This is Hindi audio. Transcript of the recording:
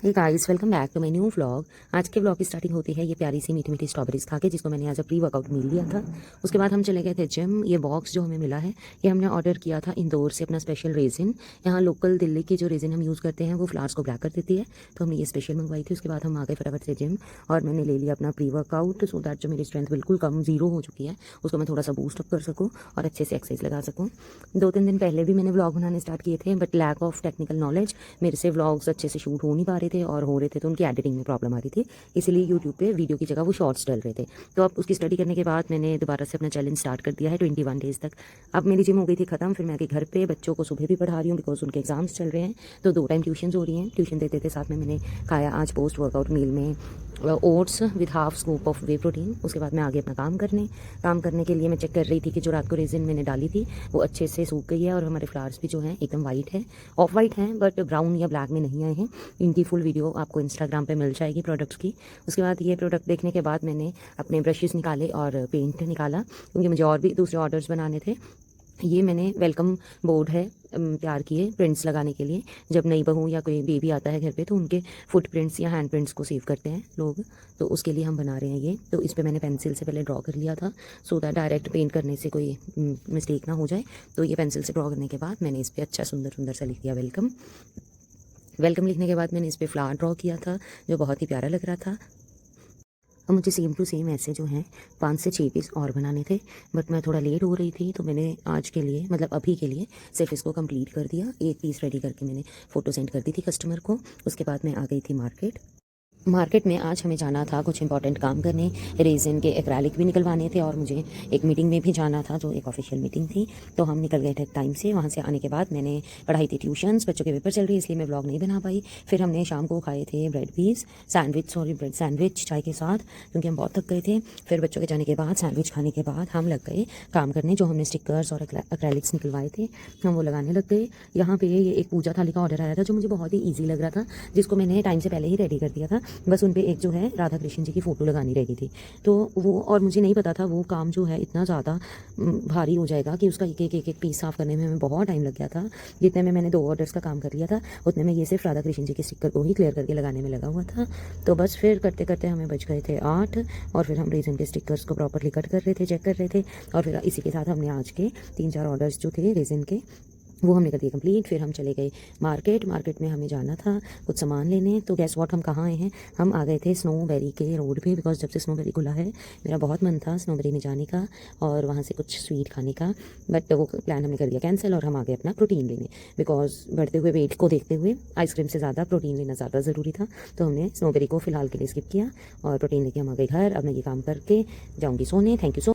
Hey guys, welcome back to my new vlog. आज के व्लॉग की स्टार्टिंग होती है ये प्यारी सी मीठी मीठी स्ट्रॉबेरीज खा के, जिसको मैंने आज प्री वर्कआउट मील लिया था। उसके बाद हम चले गए थे जिम। ये बॉक्स जो हमें मिला है ये हमने ऑर्डर किया था इंदौर से, अपना स्पेशल रेजिन। यहाँ लोकल दिल्ली की जो रेजिन हम यूज़ करते हैं वो फ्लावर्स को ब्लैक कर देती है, तो हमने ये स्पेशल मंगवाई थी। उसके बाद हम आ गए फटाफट से जिम और मैंने ले लिया अपना प्री वर्कआउट, सो दैट जो मेरी स्ट्रेंथ बिल्कुल कम जीरो हो चुकी है उसको मैं थोड़ा सा बूस्ट अप कर सकूँ और अच्छे से एक्सरसाइज लगा सकूँ। 2-3 दिन पहले भी मैंने व्लॉग बनाने स्टार्ट किए थे, but lack of technical knowledge मेरे से व्लॉग्स अच्छे से शूट हो नहीं पा रहे थे, और हो रहे थे तो उनकी एडिटिंग में प्रॉब्लम आ रही थी, इसीलिए यूट्यूब पे वीडियो की जगह वो शॉर्ट्स डल रहे थे। तो अब उसकी स्टडी करने के बाद मैंने दोबारा से अपना चैलेंज स्टार्ट कर दिया है 21 डेज़ तक। अब मेरी जिम हो गई थी ख़त्म, फिर मैं आके घर पे बच्चों को सुबह भी पढ़ा रही हूँ बिकॉज उनके एग्जाम्स चल रहे हैं, तो 2 टाइम ट्यूशन हो रही हैं। ट्यूशन देते थे, साथ में मैंने खाया आज पोस्ट वर्कआउट मील में oats with half scoop of way protein. उसके बाद मैं आगे अपना काम करने के लिए मैं चेक कर रही थी कि जो रात को रेजिन मैंने डाली थी वो अच्छे से सूख गई है, और हमारे फ्लावर्स भी जो हैं एकदम वाइट है, ऑफ वाइट हैं, बट ब्राउन या ब्लैक में नहीं आए हैं। इनकी फुल वीडियो आपको इंस्टाग्राम पे मिल जाएगी प्रोडक्ट्स की। उसके बाद ये प्रोडक्ट देखने के बाद मैंने अपने ब्रशेस निकाले और पेंट निकाला, क्योंकि मुझे और भी दूसरे ऑर्डर्स बनाने थे। ये मैंने वेलकम बोर्ड है तैयार किए प्रिंट्स लगाने के लिए। जब नई बहू या कोई बेबी आता है घर पे तो उनके फुटप्रिंट्स या हैंड प्रिंट्स को सेव करते हैं लोग, तो उसके लिए हम बना रहे हैं ये। तो इस पे मैंने पेंसिल से पहले ड्रॉ कर लिया था, सो दैट डायरेक्ट पेंट करने से कोई मिस्टेक ना हो जाए। तो ये पेंसिल से ड्रॉ करने के बाद मैंने इस पर अच्छा सुंदर सुंदर सा लिख दिया वेलकम। वेलकम लिखने के बाद मैंने इस पर फ्लावर ड्रॉ किया था जो बहुत ही प्यारा लग रहा था। अब मुझे सेम टू सेम ऐसे जो हैं 5 से 6 पीस और बनाने थे, बट मैं थोड़ा लेट हो रही थी, तो मैंने आज के लिए मतलब अभी के लिए सिर्फ इसको कंप्लीट कर दिया। 1 पीस रेडी करके मैंने फ़ोटो सेंड कर दी थी कस्टमर को। उसके बाद मैं आ गई थी मार्केट में। आज हमें जाना था कुछ इंपॉर्टेंट काम करने, रेजिन के एक्रेलिक भी निकलवाने थे, और मुझे एक मीटिंग में भी जाना था जो एक ऑफिशियल मीटिंग थी। तो हम निकल गए थे टाइम से। वहाँ से आने के बाद मैंने पढ़ाई थी ट्यूशन्स, बच्चों के पेपर चल रही इसलिए मैं व्लॉग नहीं बना पाई। फिर हमने शाम को खाए थे ब्रेड सैंडविच चाय के साथ, क्योंकि हम बहुत थक गए थे। फिर बच्चों के जाने के बाद सैंडविच खाने के बाद हम लग गए काम करने। जो हमने स्टिकर्स और एक्रेलिक्स निकलवाए थे हम वो लगाने लग गए। यहाँ पे ये एक पूजा थाली का ऑर्डर आया था जो मुझे बहुत ही ईजी लग रहा था, जिसको मैंने टाइम से पहले ही रेडी कर दिया था। बस उन पे एक जो है राधा कृष्ण जी की फ़ोटो लगानी रह गई थी, तो वो, और मुझे नहीं पता था वो काम जो है इतना ज़्यादा भारी हो जाएगा कि उसका एक पीस साफ़ करने में हमें बहुत टाइम लग गया था। जितने में मैंने 2 ऑर्डर्स का काम कर लिया था उतने में ये सिर्फ राधा कृष्ण जी के स्टिकर को ही क्लियर करके लगाने में लगा हुआ था। तो बस फिर करते करते हमें बच गए थे 8, और फिर हम रेजिन के स्टिकर्स को प्रॉपरली कट कर रहे थे, चेक कर रहे थे, और फिर इसी के साथ हमने आज के 3-4 ऑर्डर्स जो थे रेजिन के वो हमने कर दिया कंप्लीट। फिर हम चले गए मार्केट में हमें जाना था कुछ सामान लेने। तो गैस वॉट हम कहाँ आए हैं, हम आ गए थे स्नोबेरी के रोड पे, बिकॉज जब से स्नोबेरी खुला है मेरा बहुत मन था स्नोबेरी में जाने का और वहाँ से कुछ स्वीट खाने का, बट वो प्लान हमने कर दिया कैंसिल, और हम आ गए अपना प्रोटीन लेने। बिकॉज बढ़ते हुए वेट को देखते हुए आइसक्रीम से ज़्यादा प्रोटीन लेना ज़्यादा ज़रूरी था, तो हमने स्नोबेरी को फ़िलहाल के लिए स्किप किया और प्रोटीन लेके हम आ गए घर। अब मैं ये काम करके जाऊँगी सोने। Thank you so